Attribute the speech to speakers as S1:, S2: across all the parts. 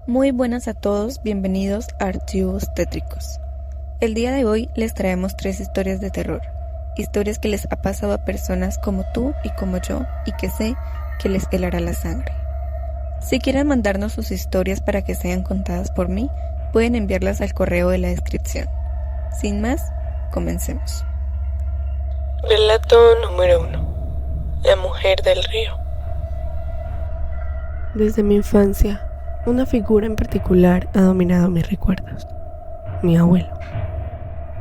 S1: Muy buenas a todos, bienvenidos a Archivos Tétricos. El día de hoy les traemos 3 historias de terror, historias que les ha pasado a personas como tú y como yo y que sé que les helará la sangre. Si quieren mandarnos sus historias para que sean contadas por mí, pueden enviarlas al correo de la descripción. Sin más, comencemos.
S2: Relato número 1. La mujer del río. Desde mi infancia, una figura en particular ha dominado mis recuerdos: mi abuelo.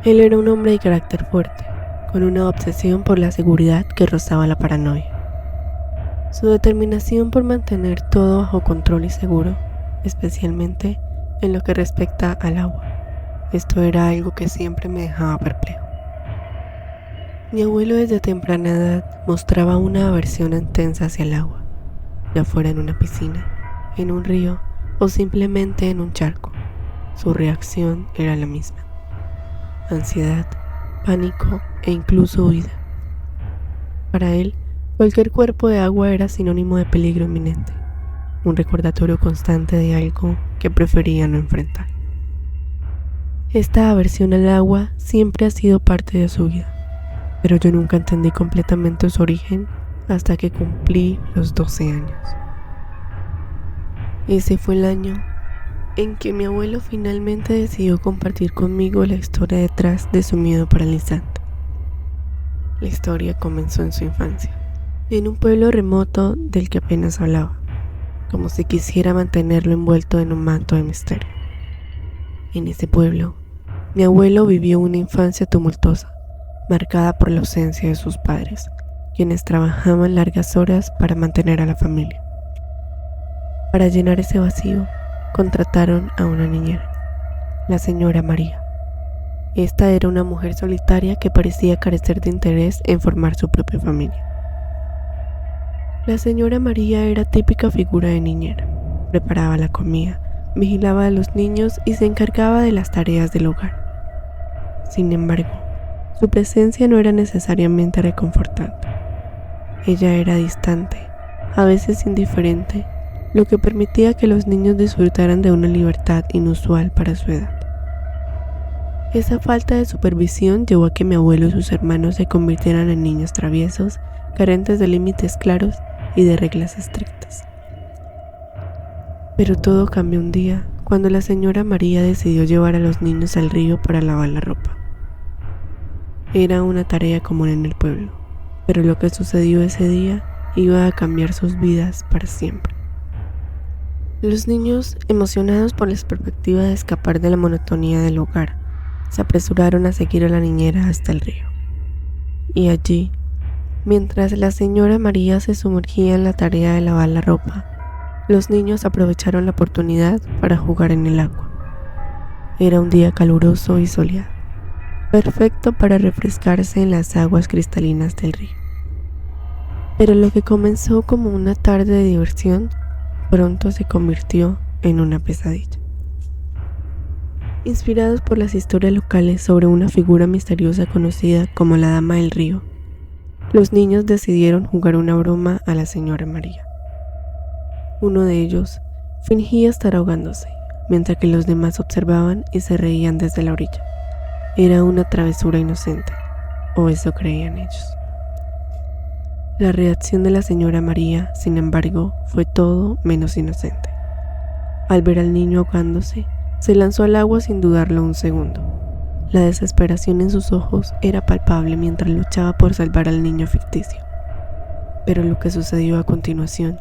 S2: Él era un hombre de carácter fuerte, con una obsesión por la seguridad que rozaba la paranoia. Su determinación por mantener todo bajo control y seguro, especialmente en lo que respecta al agua. Esto era algo que siempre me dejaba perplejo. Mi abuelo desde temprana edad mostraba una aversión intensa hacia el agua, ya fuera en una piscina, en un río o simplemente en un charco. Su reacción era la misma: ansiedad, pánico e incluso huida. Para él, cualquier cuerpo de agua era sinónimo de peligro inminente, un recordatorio constante de algo que prefería no enfrentar. Esta aversión al agua siempre ha sido parte de su vida, pero yo nunca entendí completamente su origen hasta que cumplí los 12 años. Ese fue el año en que mi abuelo finalmente decidió compartir conmigo la historia detrás de su miedo paralizante. La historia comenzó en su infancia, en un pueblo remoto del que apenas hablaba, como si quisiera mantenerlo envuelto en un manto de misterio. En ese pueblo, mi abuelo vivió una infancia tumultuosa, marcada por la ausencia de sus padres, quienes trabajaban largas horas para mantener a la familia. Para llenar ese vacío, contrataron a una niñera, la señora María. Esta era una mujer solitaria que parecía carecer de interés en formar su propia familia. La señora María era típica figura de niñera. Preparaba la comida, vigilaba a los niños y se encargaba de las tareas del hogar. Sin embargo, su presencia no era necesariamente reconfortante. Ella era distante, a veces indiferente, lo que permitía que los niños disfrutaran de una libertad inusual para su edad. Esa falta de supervisión llevó a que mi abuelo y sus hermanos se convirtieran en niños traviesos, carentes de límites claros y de reglas estrictas. Pero todo cambió un día, cuando la señora María decidió llevar a los niños al río para lavar la ropa. Era una tarea común en el pueblo, pero lo que sucedió ese día iba a cambiar sus vidas para siempre. Los niños, emocionados por la perspectiva de escapar de la monotonía del hogar, se apresuraron a seguir a la niñera hasta el río. Y allí, mientras la señora María se sumergía en la tarea de lavar la ropa, los niños aprovecharon la oportunidad para jugar en el agua. Era un día caluroso y soleado, perfecto para refrescarse en las aguas cristalinas del río. Pero lo que comenzó como una tarde de diversión pronto se convirtió en una pesadilla. Inspirados por las historias locales sobre una figura misteriosa conocida como la Dama del Río, los niños decidieron jugar una broma a la señora María. Uno de ellos fingía estar ahogándose, mientras que los demás observaban y se reían desde la orilla. Era una travesura inocente, o eso creían ellos. La reacción de la señora María, sin embargo, fue todo menos inocente. Al ver al niño ahogándose, se lanzó al agua sin dudarlo un segundo. La desesperación en sus ojos era palpable mientras luchaba por salvar al niño ficticio. Pero lo que sucedió a continuación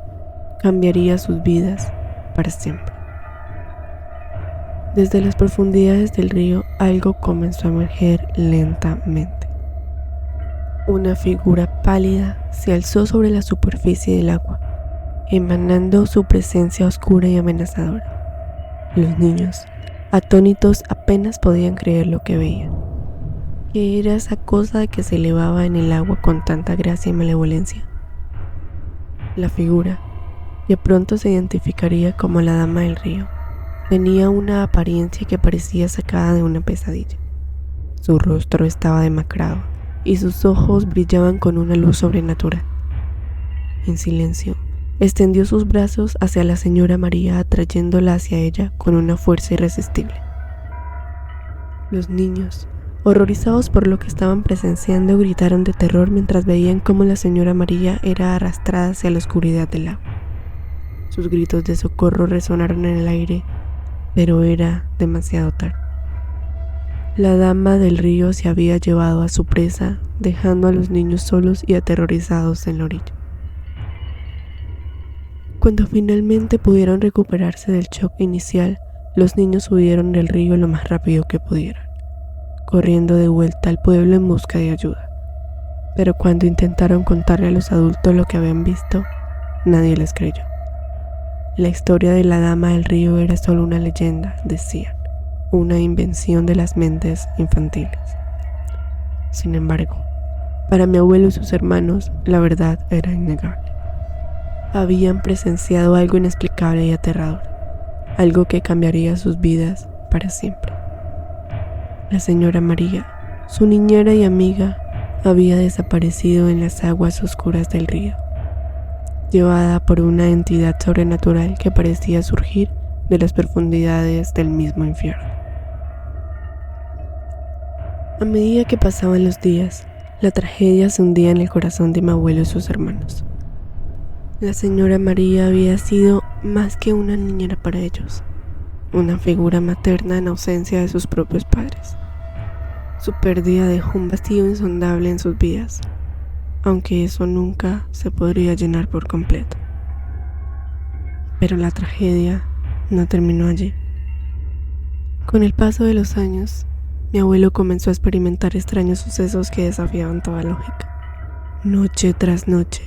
S2: cambiaría sus vidas para siempre. Desde las profundidades del río, algo comenzó a emerger lentamente. Una figura pálida se alzó sobre la superficie del agua, emanando su presencia oscura y amenazadora. Los niños, atónitos, apenas podían creer lo que veían. ¿Qué era esa cosa que se elevaba en el agua con tanta gracia y malevolencia? La figura, que pronto se identificaría como la Dama del Río, tenía una apariencia que parecía sacada de una pesadilla. Su rostro estaba demacrado y sus ojos brillaban con una luz sobrenatural. En silencio, extendió sus brazos hacia la señora María, atrayéndola hacia ella con una fuerza irresistible. Los niños, horrorizados por lo que estaban presenciando, gritaron de terror mientras veían cómo la señora María era arrastrada hacia la oscuridad del agua. Sus gritos de socorro resonaron en el aire, pero era demasiado tarde. La dama del río se había llevado a su presa, dejando a los niños solos y aterrorizados en la orilla. Cuando finalmente pudieron recuperarse del shock inicial, los niños huyeron del río lo más rápido que pudieron, corriendo de vuelta al pueblo en busca de ayuda. Pero cuando intentaron contarle a los adultos lo que habían visto, nadie les creyó. La historia de la dama del río era solo una leyenda, decían, una invención de las mentes infantiles. Sin embargo, para mi abuelo y sus hermanos, la verdad era innegable. Habían presenciado algo inexplicable y aterrador, algo que cambiaría sus vidas para siempre. La señora María, su niñera y amiga, había desaparecido en las aguas oscuras del río, llevada por una entidad sobrenatural que parecía surgir de las profundidades del mismo infierno. A medida que pasaban los días, la tragedia se hundía en el corazón de mi abuelo y sus hermanos. La señora María había sido más que una niñera para ellos, una figura materna en ausencia de sus propios padres. Su pérdida dejó un vacío insondable en sus vidas, aunque eso nunca se podría llenar por completo. Pero la tragedia no terminó allí. Con el paso de los años, mi abuelo comenzó a experimentar extraños sucesos que desafiaban toda lógica. Noche tras noche,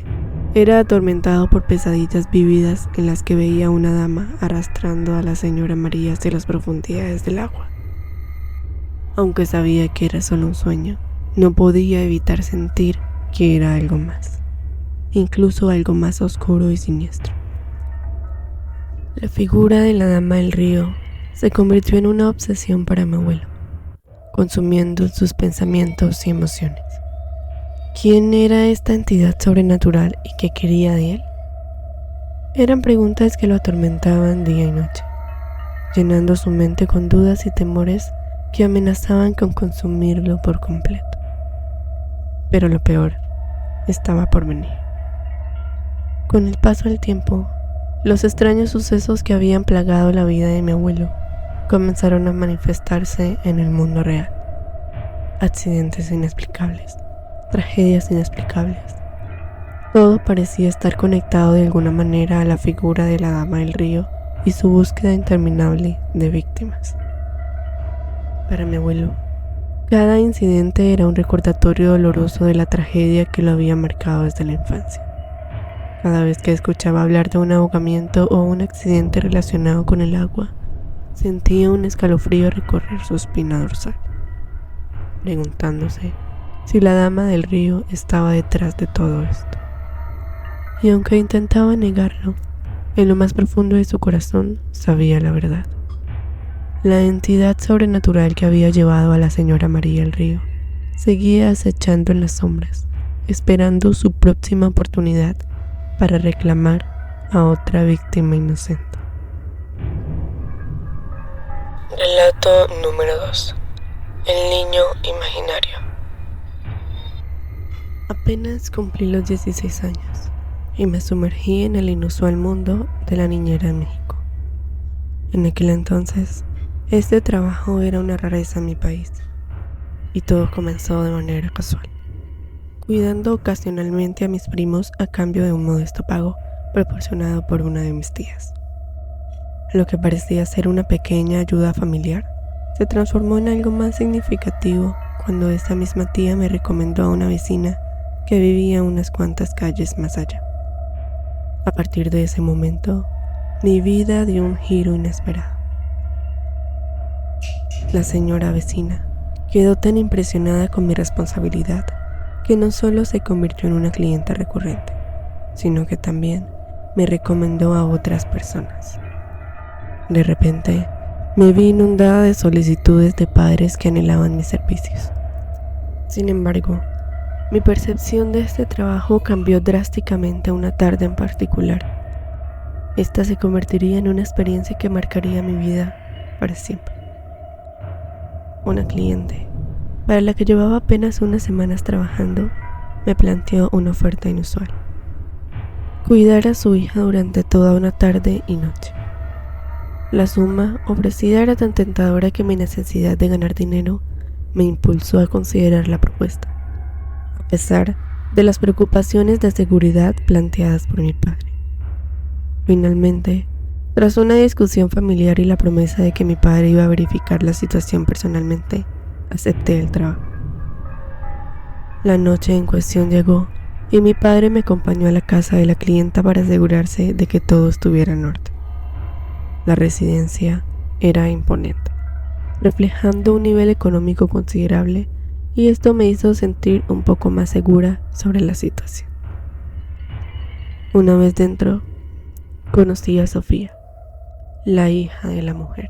S2: era atormentado por pesadillas vívidas en las que veía a una dama arrastrando a la señora María hacia las profundidades del agua. Aunque sabía que era solo un sueño, no podía evitar sentir que era algo más, incluso algo más oscuro y siniestro. La figura de la dama del río se convirtió en una obsesión para mi abuelo, consumiendo sus pensamientos y emociones. ¿Quién era esta entidad sobrenatural y qué quería de él? Eran preguntas que lo atormentaban día y noche, llenando su mente con dudas y temores que amenazaban con consumirlo por completo. Pero lo peor estaba por venir. Con el paso del tiempo, los extraños sucesos que habían plagado la vida de mi abuelo comenzaron a manifestarse en el mundo real. Accidentes inexplicables, tragedias inexplicables. Todo parecía estar conectado de alguna manera a la figura de la dama del río y su búsqueda interminable de víctimas. Para mi abuelo, cada incidente era un recordatorio doloroso de la tragedia que lo había marcado desde la infancia. Cada vez que escuchaba hablar de un ahogamiento o un accidente relacionado con el agua, sentía un escalofrío recorrer su espina dorsal, preguntándose si la dama del río estaba detrás de todo esto. Y aunque intentaba negarlo, en lo más profundo de su corazón sabía la verdad. La entidad sobrenatural que había llevado a la señora María al río seguía acechando en las sombras, esperando su próxima oportunidad para reclamar a otra víctima inocente.
S3: Relato número 2. El niño imaginario.
S2: Apenas cumplí los 16 años y me sumergí en el inusual mundo de la niñera en México. En aquel entonces, este trabajo era una rareza en mi país y todo comenzó de manera casual, cuidando ocasionalmente a mis primos a cambio de un modesto pago proporcionado por una de mis tías. Lo que parecía ser una pequeña ayuda familiar se transformó en algo más significativo cuando esta misma tía me recomendó a una vecina que vivía unas cuantas calles más allá. A partir de ese momento, mi vida dio un giro inesperado. La señora vecina quedó tan impresionada con mi responsabilidad que no solo se convirtió en una clienta recurrente, sino que también me recomendó a otras personas. De repente, me vi inundada de solicitudes de padres que anhelaban mis servicios. Sin embargo, mi percepción de este trabajo cambió drásticamente una tarde en particular, Esta se convertiría en una experiencia que marcaría mi vida para siempre. Una cliente, para la que llevaba apenas unas semanas trabajando, me planteó una oferta inusual: cuidar a su hija durante toda una tarde y noche. La suma ofrecida era tan tentadora que mi necesidad de ganar dinero me impulsó a considerar la propuesta, a pesar de las preocupaciones de seguridad planteadas por mi padre. Finalmente, tras una discusión familiar y la promesa de que mi padre iba a verificar la situación personalmente, acepté el trabajo. La noche en cuestión llegó y mi padre me acompañó a la casa de la clienta para asegurarse de que todo estuviera en orden. La residencia era imponente, reflejando un nivel económico considerable, y esto me hizo sentir un poco más segura sobre la situación. Una vez dentro, conocí a Sofía, la hija de la mujer.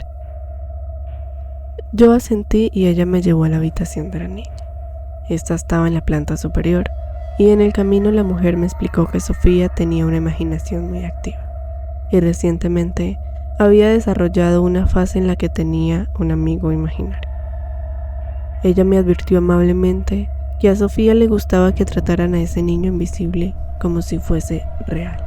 S2: Yo asentí y ella me llevó a la habitación de la niña. Esta estaba en la planta superior, y en el camino la mujer me explicó que Sofía tenía una imaginación muy activa y recientemente había desarrollado una fase en la que tenía un amigo imaginario. Ella me advirtió amablemente que a Sofía le gustaba que trataran a ese niño invisible como si fuese real.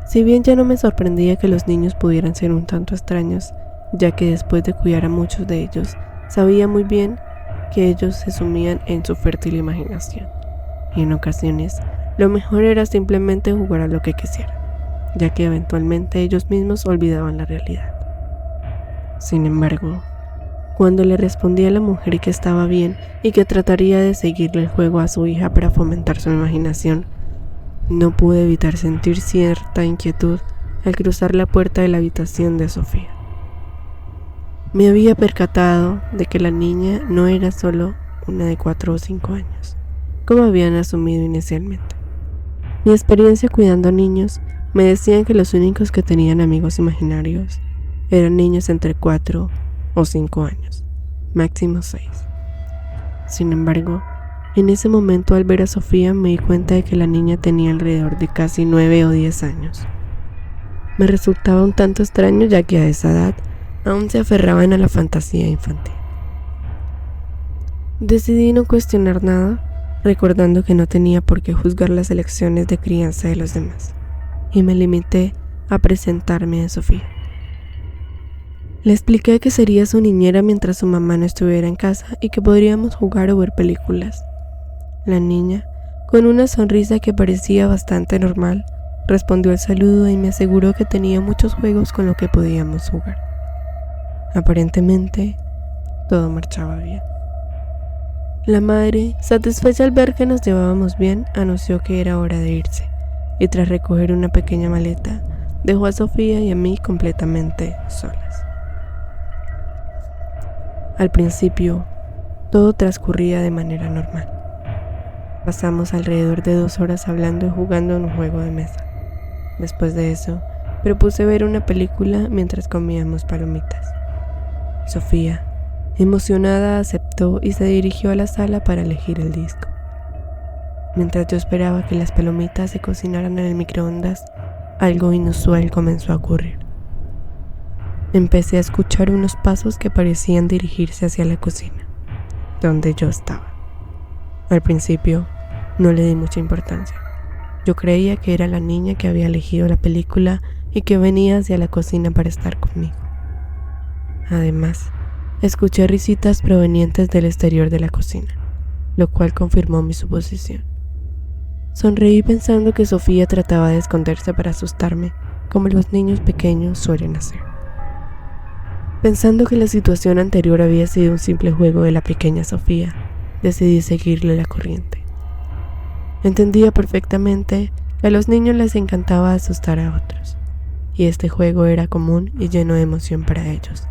S2: Si bien ya no me sorprendía que los niños pudieran ser un tanto extraños, ya que después de cuidar a muchos de ellos, sabía muy bien que ellos se sumían en su fértil imaginación, y en ocasiones lo mejor era simplemente jugar a lo que quisieran, ya que eventualmente ellos mismos olvidaban la realidad. Sin embargo, cuando le respondí a la mujer que estaba bien y que trataría de seguirle el juego a su hija para fomentar su imaginación, no pude evitar sentir cierta inquietud al cruzar la puerta de la habitación de Sofía. Me había percatado de que la niña no era solo una de 4 o 5 años, como habían asumido inicialmente. Mi experiencia cuidando niños me decían que los únicos que tenían amigos imaginarios eran niños entre 4 o 5 años, máximo 6. Sin embargo, en ese momento al ver a Sofía me di cuenta de que la niña tenía alrededor de casi 9 o 10 años. Me resultaba un tanto extraño, ya que a esa edad aún se aferraban a la fantasía infantil. Decidí no cuestionar nada, recordando que no tenía por qué juzgar las elecciones de crianza de los demás, y me limité a presentarme a Sofía. Le expliqué que sería su niñera mientras su mamá no estuviera en casa y que podríamos jugar o ver películas. La niña, con una sonrisa que parecía bastante normal, respondió al saludo y me aseguró que tenía muchos juegos con los que podíamos jugar. Aparentemente, todo marchaba bien. La madre, satisfecha al ver que nos llevábamos bien, anunció que era hora de irse, y tras recoger una pequeña maleta, dejó a Sofía y a mí completamente solas. Al principio, todo transcurría de manera normal. Pasamos alrededor de 2 horas hablando y jugando en un juego de mesa. Después de eso, propuse ver una película mientras comíamos palomitas. Sofía, emocionada, aceptó y se dirigió a la sala para elegir el disco. Mientras yo esperaba que las palomitas se cocinaran en el microondas, algo inusual comenzó a ocurrir. Empecé a escuchar unos pasos que parecían dirigirse hacia la cocina, donde yo estaba. Al principio, no le di mucha importancia. Yo creía que era la niña que había elegido la película y que venía hacia la cocina para estar conmigo. Además, escuché risitas provenientes del exterior de la cocina, lo cual confirmó mi suposición. Sonreí pensando que Sofía trataba de esconderse para asustarme, como los niños pequeños suelen hacer. Pensando que la situación anterior había sido un simple juego de la pequeña Sofía, decidí seguirle la corriente. Entendía perfectamente que a los niños les encantaba asustar a otros, y este juego era común y lleno de emoción para ellos.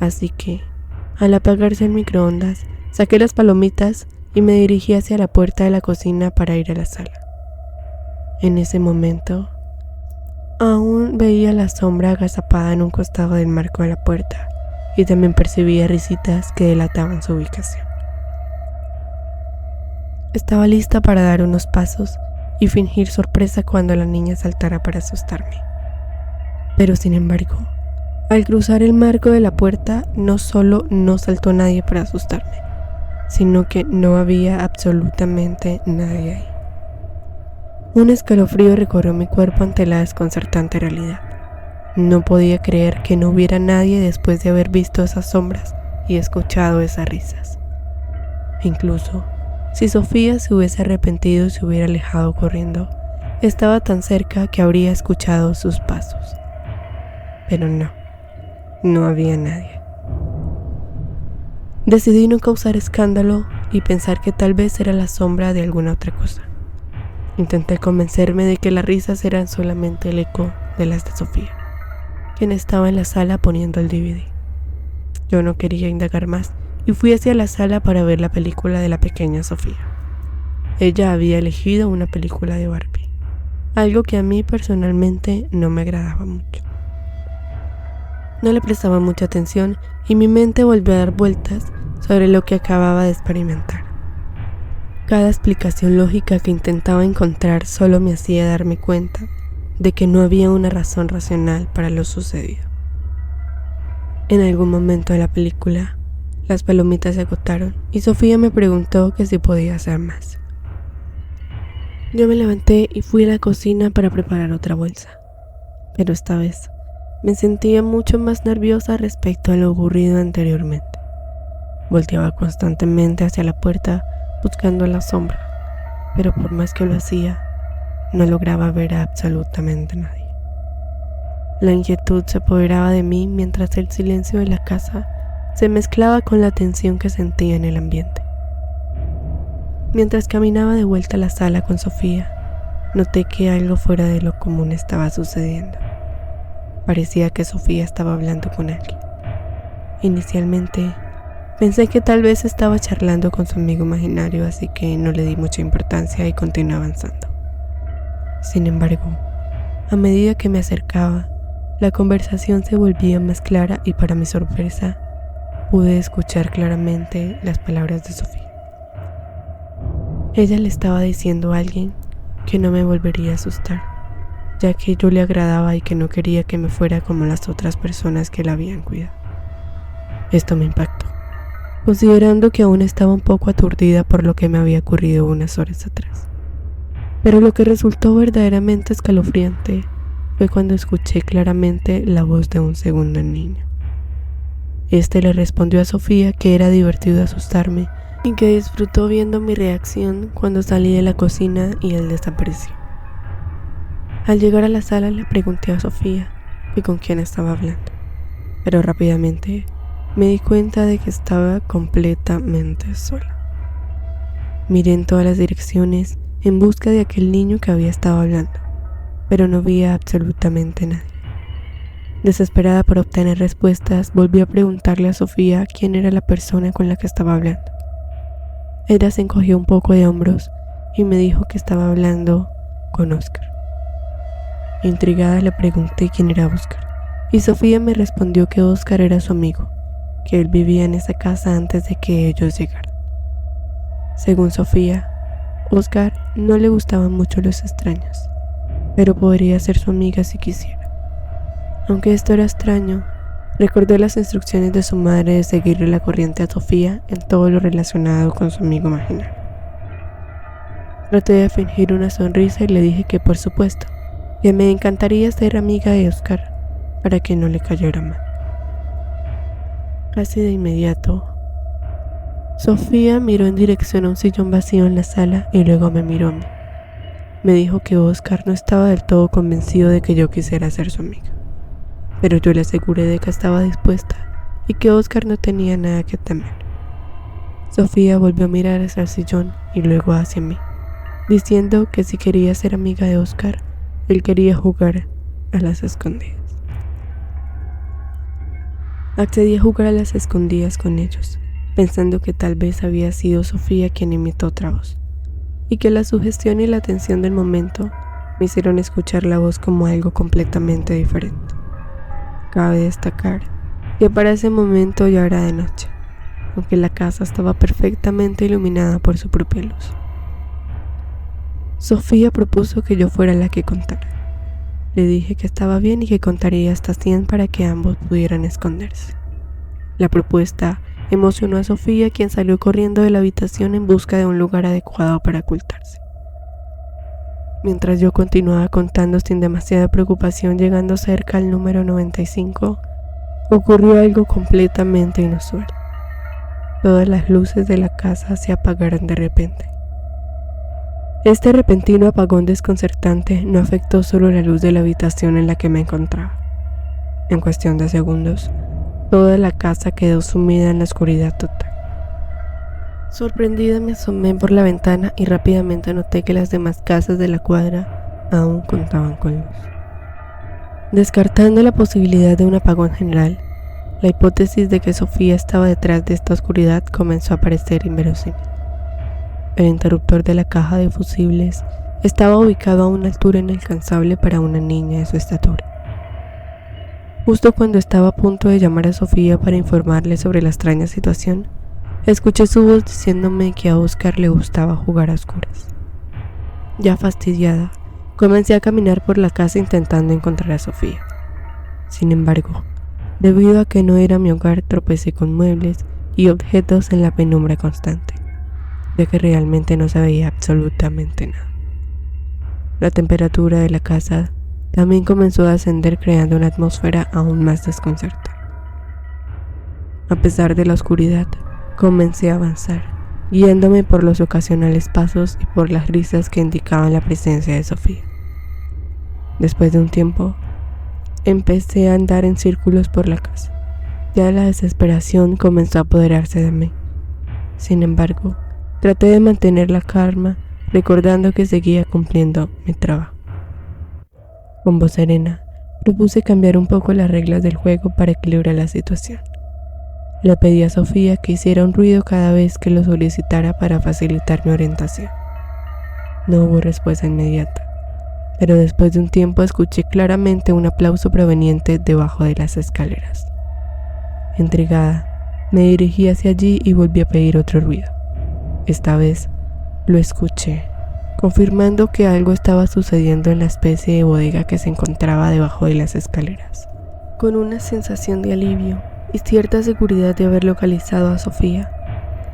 S2: Así que, al apagarse el microondas, saqué las palomitas y me dirigí hacia la puerta de la cocina para ir a la sala. En ese momento, aún veía la sombra agazapada en un costado del marco de la puerta y también percibía risitas que delataban su ubicación. Estaba lista para dar unos pasos y fingir sorpresa cuando la niña saltara para asustarme. Pero sin embargo, al cruzar el marco de la puerta, no solo no saltó nadie para asustarme, sino que no había absolutamente nadie ahí. Un escalofrío recorrió mi cuerpo ante la desconcertante realidad. No podía creer que no hubiera nadie después de haber visto esas sombras y escuchado esas risas. Incluso, si Sofía se hubiese arrepentido y se hubiera alejado corriendo, estaba tan cerca que habría escuchado sus pasos. Pero no había nadie. Decidí no causar escándalo y pensar que tal vez era la sombra de alguna otra cosa. Intenté convencerme de que las risas eran solamente el eco de las de Sofía, quien estaba en la sala poniendo el DVD. Yo no quería indagar más y fui hacia la sala para ver la película de la pequeña Sofía. Ella había elegido una película de Barbie, algo que a mí personalmente no me agradaba mucho. No le prestaba mucha atención y mi mente volvió a dar vueltas sobre lo que acababa de experimentar. Cada explicación lógica que intentaba encontrar solo me hacía darme cuenta de que no había una razón racional para lo sucedido. En algún momento de la película, las palomitas se agotaron y Sofía me preguntó que si podía hacer más. Yo me levanté y fui a la cocina para preparar otra bolsa, pero esta vez me sentía mucho más nerviosa respecto a lo ocurrido anteriormente. Volteaba constantemente hacia la puerta buscando la sombra, pero por más que lo hacía, no lograba ver a absolutamente nadie. La inquietud se apoderaba de mí mientras el silencio de la casa se mezclaba con la tensión que sentía en el ambiente. Mientras caminaba de vuelta a la sala con Sofía, noté que algo fuera de lo común estaba sucediendo. Parecía que Sofía estaba hablando con alguien. Inicialmente, pensé que tal vez estaba charlando con su amigo imaginario, así que no le di mucha importancia y continué avanzando. Sin embargo, a medida que me acercaba, la conversación se volvía más clara y para mi sorpresa, pude escuchar claramente las palabras de Sofía. Ella le estaba diciendo a alguien que no me volvería a asustar, ya que yo le agradaba y que no quería que me fuera como las otras personas que la habían cuidado. Esto me impactó, considerando que aún estaba un poco aturdida por lo que me había ocurrido unas horas atrás. Pero lo que resultó verdaderamente escalofriante fue cuando escuché claramente la voz de un segundo niño. Este le respondió a Sofía que era divertido asustarme y que disfrutó viendo mi reacción cuando salí de la cocina y él desapareció. Al llegar a la sala le pregunté a Sofía que con quién estaba hablando, pero rápidamente me di cuenta de que estaba completamente sola. Miré en todas las direcciones en busca de aquel niño que había estado hablando, pero no veía absolutamente nadie. Desesperada por obtener respuestas, volví a preguntarle a Sofía quién era la persona con la que estaba hablando. Ella se encogió un poco de hombros y me dijo que estaba hablando con Oscar. Intrigada le pregunté quién era Oscar, y Sofía me respondió que Oscar era su amigo, que él vivía en esa casa antes de que ellos llegaran. Según Sofía, Oscar no le gustaban mucho los extraños, pero podría ser su amiga si quisiera. Aunque esto era extraño, recordó las instrucciones de su madre de seguirle la corriente a Sofía en todo lo relacionado con su amigo imaginario. Traté de fingir una sonrisa y le dije que por supuesto, que me encantaría ser amiga de Oscar para que no le cayera mal. Casi de inmediato, Sofía miró en dirección a un sillón vacío en la sala y luego me miró a mí. Me dijo que Oscar no estaba del todo convencido de que yo quisiera ser su amiga, pero yo le aseguré de que estaba dispuesta y que Oscar no tenía nada que temer. Sofía volvió a mirar hacia el sillón y luego hacia mí, diciendo que si quería ser amiga de Oscar, él quería jugar a las escondidas. Accedí a jugar a las escondidas con ellos, pensando que tal vez había sido Sofía quien imitó otra voz, y que la sugestión y la tensión del momento me hicieron escuchar la voz como algo completamente diferente. Cabe destacar que para ese momento ya era de noche, aunque la casa estaba perfectamente iluminada por su propia luz. Sofía propuso que yo fuera la que contara. Le dije que estaba bien y que contaría hasta 100 para que ambos pudieran esconderse. La propuesta emocionó a Sofía, quien salió corriendo de la habitación en busca de un lugar adecuado para ocultarse. Mientras yo continuaba contando sin demasiada preocupación, llegando cerca al número 95, ocurrió algo completamente inusual. Todas las luces de la casa se apagaron de repente. Este repentino apagón desconcertante no afectó solo la luz de la habitación en la que me encontraba. En cuestión de segundos, toda la casa quedó sumida en la oscuridad total. Sorprendida me asomé por la ventana y rápidamente noté que las demás casas de la cuadra aún contaban con luz. Descartando la posibilidad de un apagón general, la hipótesis de que Sofía estaba detrás de esta oscuridad comenzó a parecer inverosímil. El interruptor de la caja de fusibles estaba ubicado a una altura inalcanzable para una niña de su estatura. Justo cuando estaba a punto de llamar a Sofía para informarle sobre la extraña situación, escuché su voz diciéndome que a Oscar le gustaba jugar a oscuras. Ya fastidiada, comencé a caminar por la casa intentando encontrar a Sofía. Sin embargo, debido a que no era mi hogar, tropecé con muebles y objetos en la penumbra constante, ya que realmente no se veía absolutamente nada. La temperatura de la casa también comenzó a ascender, creando una atmósfera aún más desconcertante. A pesar de la oscuridad, comencé a avanzar, guiándome por los ocasionales pasos y por las risas que indicaban la presencia de Sofía. Después de un tiempo, empecé a andar en círculos por la casa. Ya la desesperación comenzó a apoderarse de mí. Sin embargo, traté de mantener la calma, recordando que seguía cumpliendo mi trabajo. Con voz serena, propuse cambiar un poco las reglas del juego para equilibrar la situación. Le pedí a Sofía que hiciera un ruido cada vez que lo solicitara para facilitar mi orientación. No hubo respuesta inmediata, pero después de un tiempo escuché claramente un aplauso proveniente debajo de las escaleras. Intrigada, me dirigí hacia allí y volví a pedir otro ruido. Esta vez lo escuché, confirmando que algo estaba sucediendo en la especie de bodega que se encontraba debajo de las escaleras. Con una sensación de alivio y cierta seguridad de haber localizado a Sofía,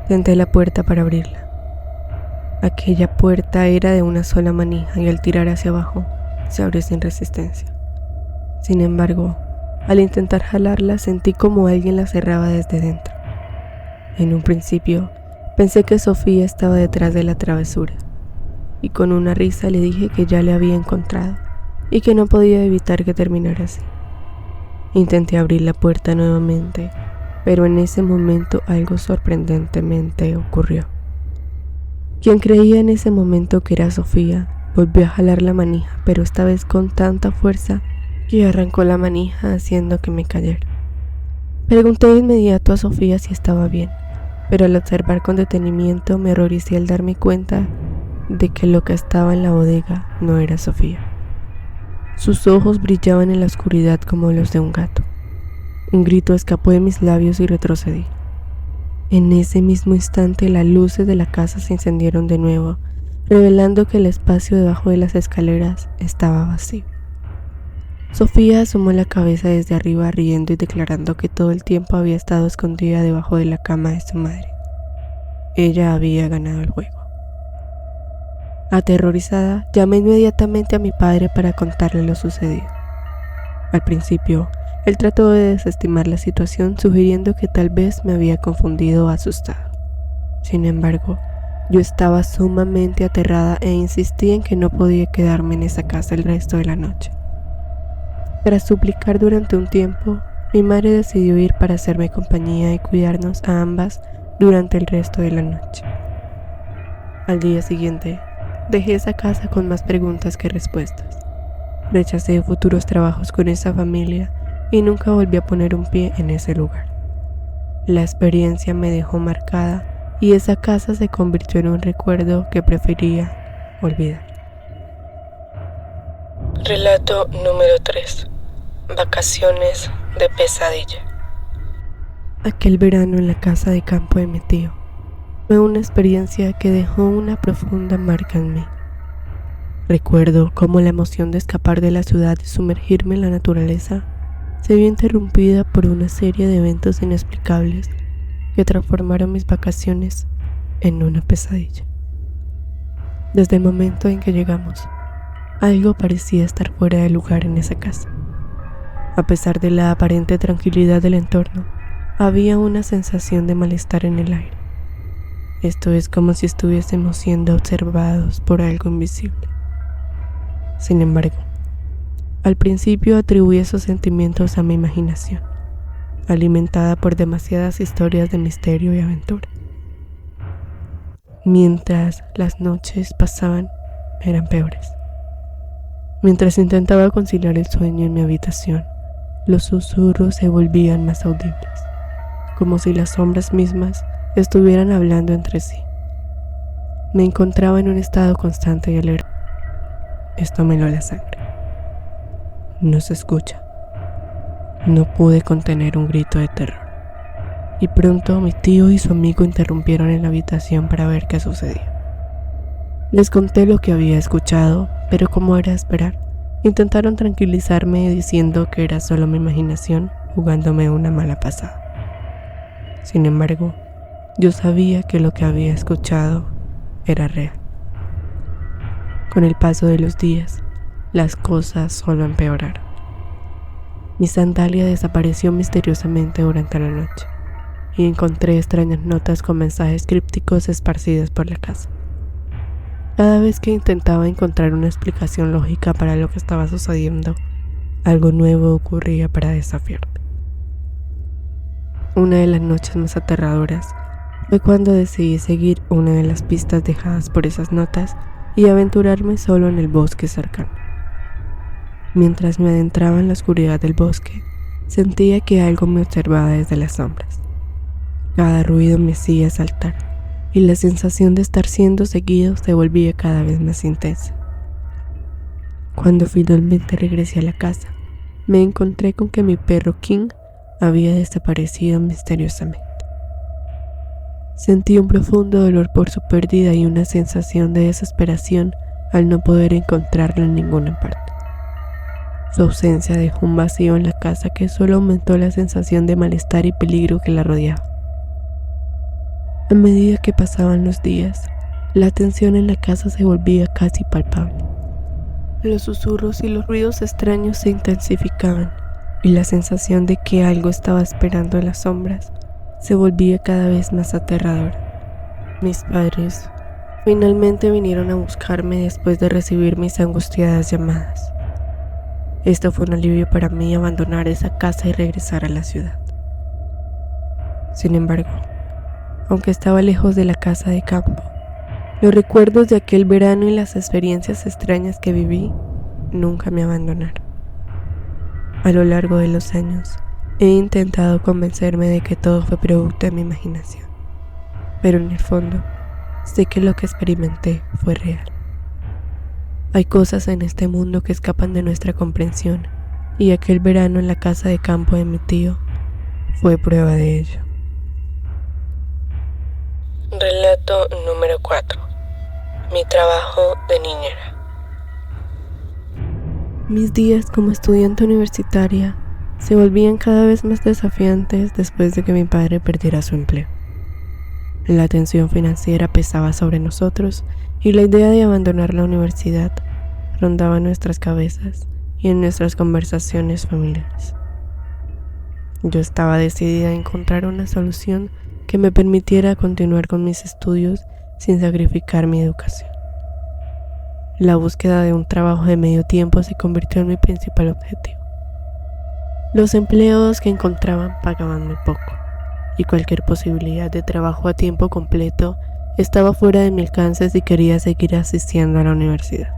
S2: tenté la puerta para abrirla. Aquella puerta era de una sola manija y al tirar hacia abajo se abrió sin resistencia. Sin embargo, al intentar jalarla sentí como alguien la cerraba desde dentro. En un principio pensé que Sofía estaba detrás de la travesura y con una risa le dije que ya le había encontrado y que no podía evitar que terminara así. Intenté abrir la puerta nuevamente, pero en ese momento algo sorprendentemente ocurrió. Quien creía en ese momento que era Sofía, volvió a jalar la manija, pero esta vez con tanta fuerza que arrancó la manija haciendo que me cayera. Pregunté de inmediato a Sofía si estaba bien, pero al observar con detenimiento me horroricé al darme cuenta de que lo que estaba en la bodega no era Sofía. Sus ojos brillaban en la oscuridad como los de un gato. Un grito escapó de mis labios y retrocedí. En ese mismo instante las luces de la casa se encendieron de nuevo, revelando que el espacio debajo de las escaleras estaba vacío. Sofía asomó la cabeza desde arriba riendo y declarando que todo el tiempo había estado escondida debajo de la cama de su madre. Ella había ganado el juego. Aterrorizada, llamé inmediatamente a mi padre para contarle lo sucedido. Al principio, él trató de desestimar la situación, sugiriendo que tal vez me había confundido o asustado. Sin embargo, yo estaba sumamente aterrada e insistí en que no podía quedarme en esa casa el resto de la noche. Tras suplicar durante un tiempo, mi madre decidió ir para hacerme compañía y cuidarnos a ambas durante el resto de la noche. Al día siguiente, dejé esa casa con más preguntas que respuestas. Rechacé futuros trabajos con esa familia y nunca volví a poner un pie en ese lugar. La experiencia me dejó marcada y esa casa se convirtió en un recuerdo que prefería olvidar.
S3: Relato número 3. Vacaciones de pesadilla.
S2: Aquel verano en la casa de campo de mi tío fue una experiencia que dejó una profunda marca en mí. Recuerdo cómo la emoción de escapar de la ciudad y sumergirme en la naturaleza se vio interrumpida por una serie de eventos inexplicables que transformaron mis vacaciones en una pesadilla. Desde el momento en que llegamos, algo parecía estar fuera de lugar en esa casa. A pesar de la aparente tranquilidad del entorno, había una sensación de malestar en el aire. Esto es como si estuviésemos siendo observados por algo invisible. Sin embargo, al principio atribuí esos sentimientos a mi imaginación, alimentada por demasiadas historias de misterio y aventura. Mientras las noches pasaban, eran peores. Mientras intentaba conciliar el sueño en mi habitación, los susurros se volvían más audibles, como si las sombras mismas estuvieran hablando entre sí. Me encontraba en un estado constante de alerta. Esto me heló la sangre. No se escucha. No pude contener un grito de terror. Y pronto mi tío y su amigo interrumpieron en la habitación para ver qué sucedía. Les conté lo que había escuchado, pero como era de esperar, intentaron tranquilizarme diciendo que era solo mi imaginación jugándome una mala pasada. Sin embargo, yo sabía que lo que había escuchado era real. Con el paso de los días, las cosas solo empeoraron. Mi sandalia desapareció misteriosamente durante la noche y encontré extrañas notas con mensajes crípticos esparcidas por la casa. Cada vez que intentaba encontrar una explicación lógica para lo que estaba sucediendo, algo nuevo ocurría para desafiarme. Una de las noches más aterradoras fue cuando decidí seguir una de las pistas dejadas por esas notas y aventurarme solo en el bosque cercano. Mientras me adentraba en la oscuridad del bosque, sentía que algo me observaba desde las sombras. Cada ruido me hacía saltar y la sensación de estar siendo seguido se volvía cada vez más intensa. Cuando finalmente regresé a la casa, me encontré con que mi perro King había desaparecido misteriosamente. Sentí un profundo dolor por su pérdida y una sensación de desesperación al no poder encontrarlo en ninguna parte. Su ausencia dejó un vacío en la casa que solo aumentó la sensación de malestar y peligro que la rodeaba. A medida que pasaban los días, la tensión en la casa se volvía casi palpable. Los susurros y los ruidos extraños se intensificaban y la sensación de que algo estaba esperando en las sombras se volvía cada vez más aterradora. Mis padres finalmente vinieron a buscarme después de recibir mis angustiadas llamadas. Esto fue un alivio para mí abandonar esa casa y regresar a la ciudad. Sin embargo, aunque estaba lejos de la casa de campo, los recuerdos de aquel verano y las experiencias extrañas que viví nunca me abandonaron. A lo largo de los años, he intentado convencerme de que todo fue producto de mi imaginación, pero en el fondo, sé que lo que experimenté fue real. Hay cosas en este mundo que escapan de nuestra comprensión, y aquel verano en la casa de campo de mi tío fue prueba de ello.
S3: Relato número 4. Mi trabajo de niñera.
S2: Mis días como estudiante universitaria se volvían cada vez más desafiantes después de que mi padre perdiera su empleo. La tensión financiera pesaba sobre nosotros y la idea de abandonar la universidad rondaba en nuestras cabezas y en nuestras conversaciones familiares. Yo estaba decidida a encontrar una solución que me permitiera continuar con mis estudios sin sacrificar mi educación. La búsqueda de un trabajo de medio tiempo se convirtió en mi principal objetivo. Los empleos que encontraban pagaban muy poco, y cualquier posibilidad de trabajo a tiempo completo estaba fuera de mi alcance si quería seguir asistiendo a la universidad.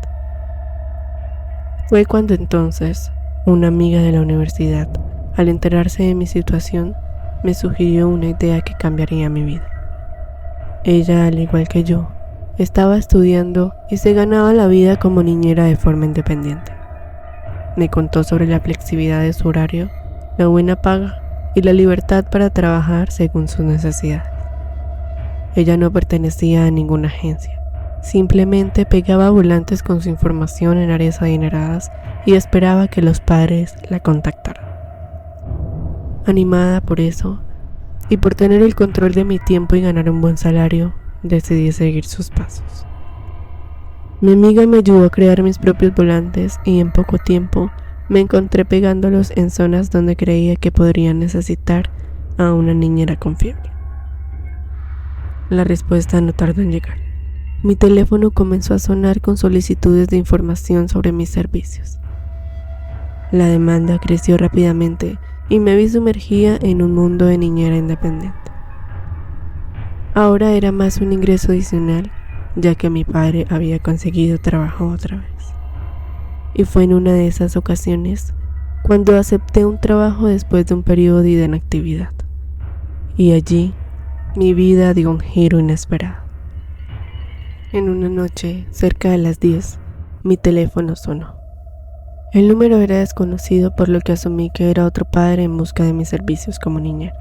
S2: Fue cuando entonces una amiga de la universidad, al enterarse de mi situación, me sugirió una idea que cambiaría mi vida. Ella, al igual que yo, estaba estudiando y se ganaba la vida como niñera de forma independiente. Me contó sobre la flexibilidad de su horario, la buena paga y la libertad para trabajar según sus necesidades. Ella no pertenecía a ninguna agencia Simplemente pegaba volantes con su información en áreas adineradas y esperaba que los padres la contactaran. Animada por eso, y por tener el control de mi tiempo y ganar un buen salario, decidí seguir sus pasos. Mi amiga me ayudó a crear mis propios volantes y en poco tiempo me encontré pegándolos en zonas donde creía que podrían necesitar a una niñera confiable. La respuesta no tardó en llegar. Mi teléfono comenzó a sonar con solicitudes de información sobre mis servicios. La demanda creció rápidamente y me vi sumergida en un mundo de niñera independiente. Ahora era más un ingreso adicional, ya que mi padre había conseguido trabajo otra vez. Y fue en una de esas ocasiones cuando acepté un trabajo después de un periodo de inactividad. Y allí mi vida dio un giro inesperado. En una noche, cerca de las 10, mi teléfono sonó. El número era desconocido, por lo que asumí que era otro padre en busca de mis servicios como niñera.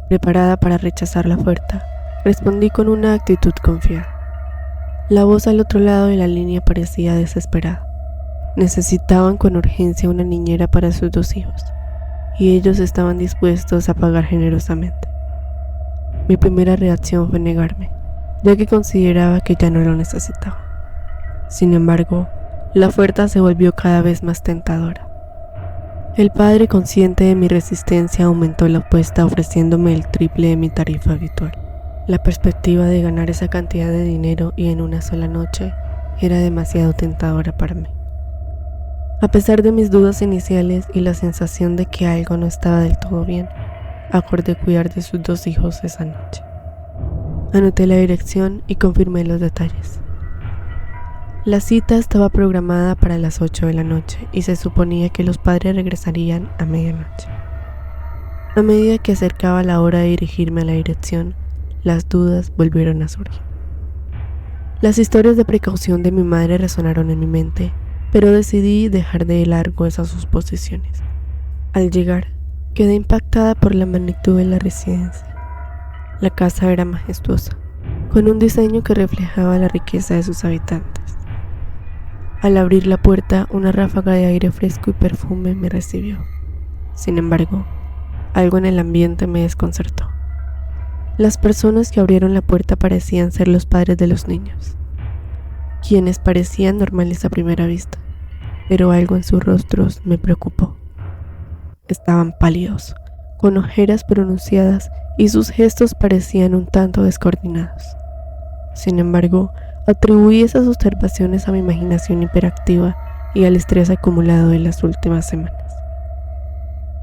S2: Preparada para rechazar la oferta, respondí con una actitud confiada. La voz al otro lado de la línea parecía desesperada. Necesitaban con urgencia una niñera para sus 2 hijos, y ellos estaban dispuestos a pagar generosamente. Mi primera reacción fue negarme, ya que consideraba que ya no lo necesitaba. Sin embargo, la oferta se volvió cada vez más tentadora. El padre, consciente de mi resistencia, aumentó la apuesta ofreciéndome el triple de mi tarifa habitual. La perspectiva de ganar esa cantidad de dinero y en una sola noche era demasiado tentadora para mí. A pesar de mis dudas iniciales y la sensación de que algo no estaba del todo bien, acordé cuidar de sus 2 hijos esa noche. Anoté la dirección y confirmé los detalles. La cita estaba programada para las 8 de la noche y se suponía que los padres regresarían a medianoche. A medida que acercaba la hora de dirigirme a la dirección, las dudas volvieron a surgir. Las historias de precaución de mi madre resonaron en mi mente, pero decidí dejar de largo esas suposiciones. Al llegar, quedé impactada por la magnitud de la residencia. La casa era majestuosa, con un diseño que reflejaba la riqueza de sus habitantes. Al abrir la puerta, una ráfaga de aire fresco y perfume me recibió. Sin embargo, algo en el ambiente me desconcertó. Las personas que abrieron la puerta parecían ser los padres de los niños, quienes parecían normales a primera vista, pero algo en sus rostros me preocupó. Estaban pálidos, con ojeras pronunciadas, y sus gestos parecían un tanto descoordinados. Sin embargo, atribuí esas observaciones a mi imaginación hiperactiva y al estrés acumulado de las últimas semanas.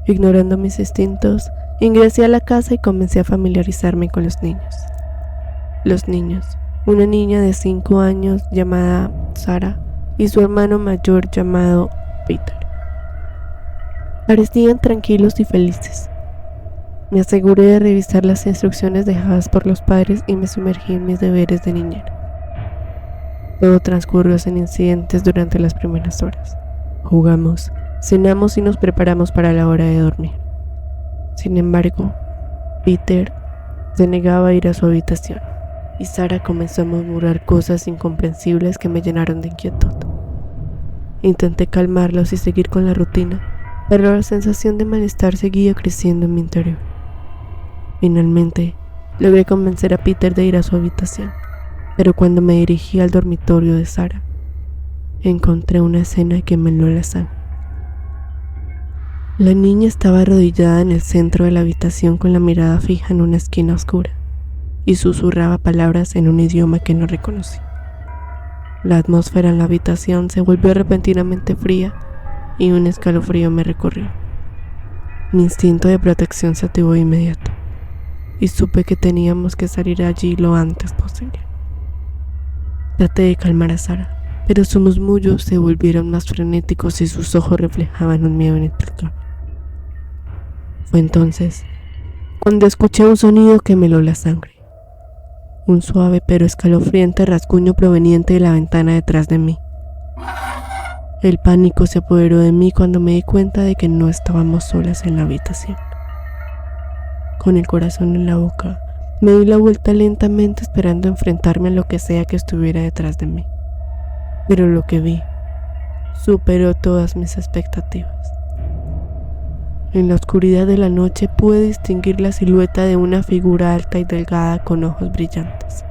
S2: Ignorando mis instintos, ingresé a la casa y comencé a familiarizarme con los niños. Los niños, una niña de 5 años llamada Sara y su hermano mayor llamado Peter. Parecían tranquilos y felices. Me aseguré de revisar las instrucciones dejadas por los padres y me sumergí en mis deberes de niñera. Todo transcurrió sin incidentes durante las primeras horas. Jugamos, cenamos y nos preparamos para la hora de dormir. Sin embargo, Peter se negaba a ir a su habitación y Sara comenzó a murmurar cosas incomprensibles que me llenaron de inquietud. Intenté calmarlos y seguir con la rutina, pero la sensación de malestar seguía creciendo en mi interior. Finalmente, logré convencer a Peter de ir a su habitación, pero cuando me dirigí al dormitorio de Sara, encontré una escena que me heló la sangre. La niña estaba arrodillada en el centro de la habitación con la mirada fija en una esquina oscura y susurraba palabras en un idioma que no reconocí. La atmósfera en la habitación se volvió repentinamente fría y un escalofrío me recorrió. Mi instinto de protección se activó de inmediato y supe que teníamos que salir allí lo antes posible. Traté de calmar a Sara, pero sus murmullos se volvieron más frenéticos y sus ojos reflejaban un miedo inexplicable. Fue entonces cuando escuché un sonido que me heló la sangre. Un suave pero escalofriante rasguño proveniente de la ventana detrás de mí. El pánico se apoderó de mí cuando me di cuenta de que no estábamos solas en la habitación. Con el corazón en la boca, Me di la vuelta lentamente esperando enfrentarme a lo que sea que estuviera detrás de mí. Pero lo que vi superó todas mis expectativas. En la oscuridad de la noche pude distinguir la silueta de una figura alta y delgada con ojos brillantes.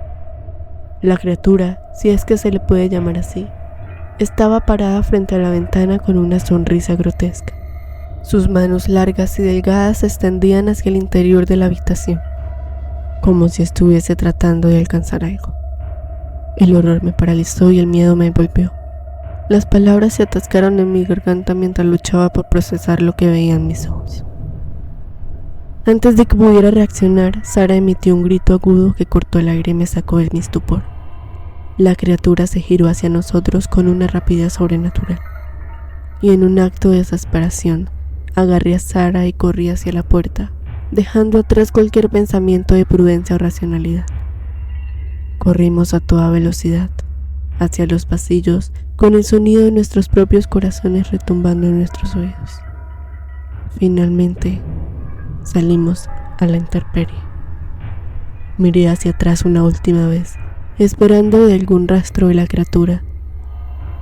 S2: La criatura, si es que se le puede llamar así, estaba parada frente a la ventana con una sonrisa grotesca. Sus manos largas y delgadas se extendían hacia el interior de la habitación, como si estuviese tratando de alcanzar algo. El horror me paralizó y el miedo me envolvió. Las palabras se atascaron en mi garganta mientras luchaba por procesar lo que veía en mis ojos. Antes de que pudiera reaccionar, Sara emitió un grito agudo que cortó el aire y me sacó de mi estupor. La criatura se giró hacia nosotros con una rapidez sobrenatural, y en un acto de desesperación, agarré a Sara y corrí hacia la puerta, dejando atrás cualquier pensamiento de prudencia o racionalidad. Corrimos a toda velocidad, hacia los pasillos, con el sonido de nuestros propios corazones retumbando en nuestros oídos. Finalmente, salimos a la intemperie. Miré hacia atrás una última vez, esperando de algún rastro de la criatura,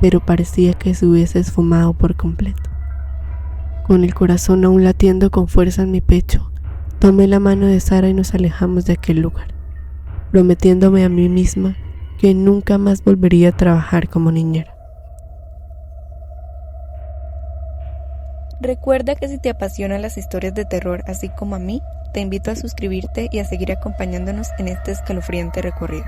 S2: pero parecía que se hubiese esfumado por completo. Con el corazón aún latiendo con fuerza en mi pecho, tomé la mano de Sara y nos alejamos de aquel lugar, prometiéndome a mí misma que nunca más volvería a trabajar como niñera.
S1: Recuerda que si te apasionan las historias de terror así como a mí, te invito a suscribirte y a seguir acompañándonos en este escalofriante recorrido.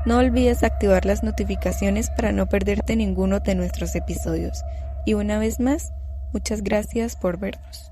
S1: No olvides activar las notificaciones para no perderte ninguno de nuestros episodios. Y una vez más, muchas gracias por vernos.